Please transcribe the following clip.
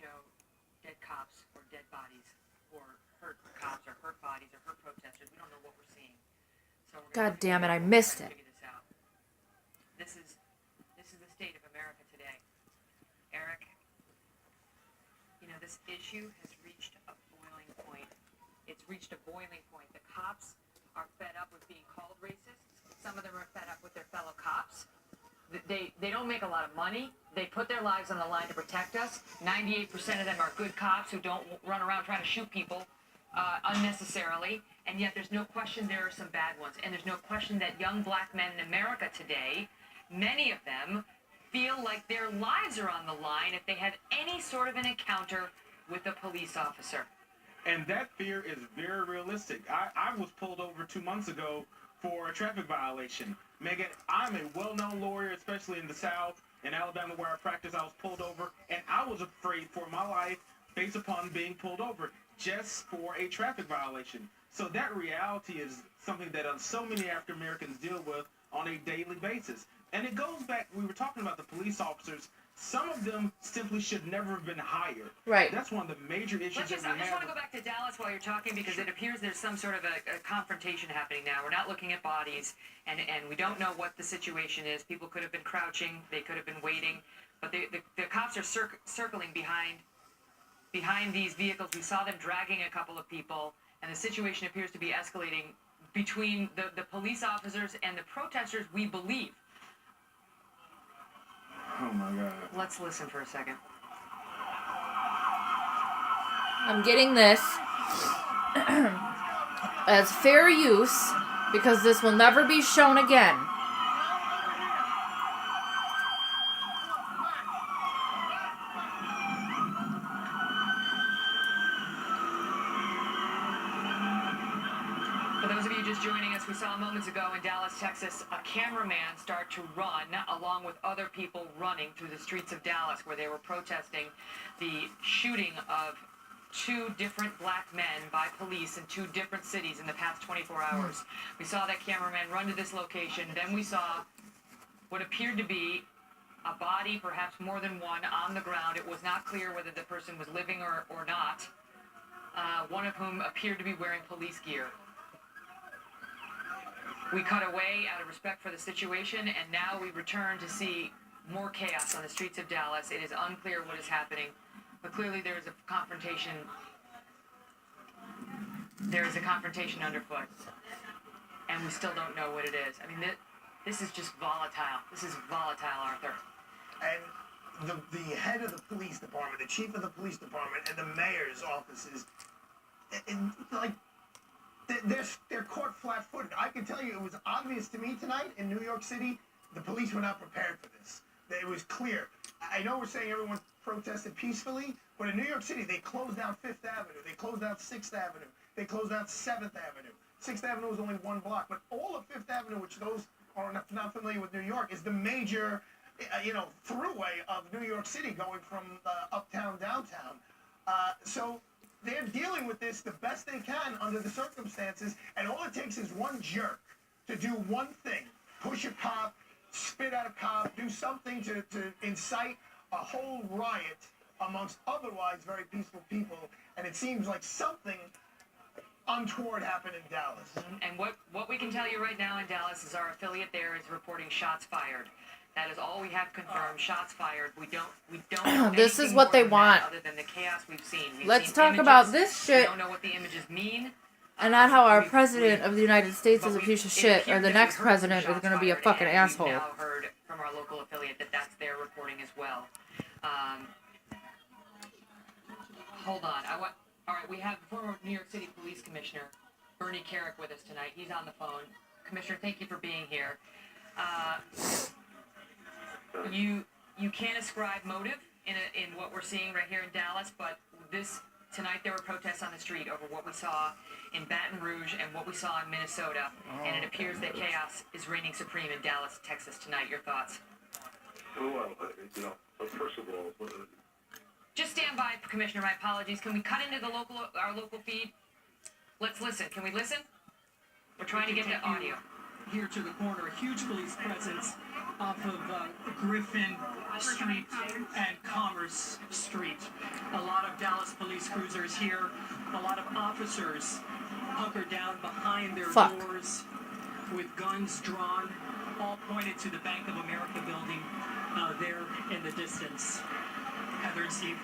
show dead cops or dead bodies or hurt cops or hurt bodies or hurt protesters. We don't know what we're seeing. So God damn it, I missed it. Figure this out. This is the state of America today. Eric, you know, this issue has reached a boiling point. It's reached a boiling point. The cops are fed up with being called racist. Some of them are fed up with their fellow cops. They don't make a lot of money. They put their lives on the line to protect us. 98% of them are good cops who don't run around trying to shoot people unnecessarily. And yet there's no question there are some bad ones. And there's no question that young black men in America today, many of them feel like their lives are on the line if they have any sort of an encounter with a police officer. And that fear is very realistic. I was pulled over 2 months ago for a traffic violation. Megan, I'm a well-known lawyer, especially in the South, in Alabama where I practice. I was pulled over, and I was afraid for my life based upon being pulled over just for a traffic violation. So that reality is something that so many African Americans deal with on a daily basis. And it goes back, we were talking about the police officers. Some of them simply should never have been hired. Right. That's one of the major issues I just want to go back to Dallas while you're talking, because it appears there's some sort of a confrontation happening now. We're not looking at bodies, and we don't know what the situation is. People could have been crouching. They could have been waiting. But the cops are circling behind these vehicles. We saw them dragging a couple of people, and the situation appears to be escalating between the police officers and the protesters, we believe. Oh, my God. Let's listen for a second. I'm getting this as fair use because this will never be shown again. For those of you just joining us, we saw moments ago in Dallas, Texas, a cameraman start to run along with other people running through the streets of Dallas where they were protesting the shooting of 2 different black men by police in 2 different cities in the past 24 hours. We saw that cameraman run to this location. Then we saw what appeared to be a body, perhaps more than one, on the ground. It was not clear whether the person was living or not, one of whom appeared to be wearing police gear. We cut away out of respect for the situation, and now we return to see more chaos on the streets of Dallas. It is unclear what is happening, but clearly there is a confrontation. There is a confrontation underfoot, and we still don't know what it is. I mean, this is just volatile. This is volatile, Arthur. And the head of the police department, the chief of the police department, and the mayor's offices, like, they're caught flat-footed. I can tell you, it was obvious to me tonight in New York City, the police were not prepared for this. It was clear. I know we're saying everyone protested peacefully, but in New York City, they closed down 5th Avenue, they closed down 6th Avenue, they closed down 7th Avenue. 6th Avenue was only 1 block, but all of 5th Avenue, which those are not familiar with New York, is the major, throughway of New York City going from uptown, downtown. So they're dealing with this the best they can under the circumstances, and all it takes is one jerk to do one thing, push a cop, spit at a cop, do something to incite a whole riot amongst otherwise very peaceful people, and it seems like something untoward happened in Dallas. And what we can tell you right now in Dallas is our affiliate there is reporting shots fired. That is all we have confirmed. Shots fired. We don't know This is anything what more they than want. that other than the chaos we've seen. Let's seen talk images. about this shit. We don't know what the images mean. And not how our president of the United States is a piece of shit, or the next president is going to be a fucking asshole. We've now heard from our local affiliate that that's their reporting as well. Hold on. All right, we have former New York City Police Commissioner Bernie Kerik with us tonight. He's on the phone. Commissioner, thank you for being here. You can't ascribe motive in what we're seeing right here in Dallas, but tonight there were protests on the street over what we saw in Baton Rouge and what we saw in Minnesota, and it appears that chaos is reigning supreme in Dallas, Texas tonight. Your thoughts? Well, first of all, Just stand by, Commissioner. My apologies. Can we cut into our local feed? Let's listen. Can we listen? We're trying to get the audio. Here to the corner, a huge police presence off of Griffin Street and Commerce Street. A Dallas police cruisers here. A lot of officers hunkered down behind their Fuck. doors with guns drawn, all pointed to the Bank of America building there in the distance. Heather and Steve.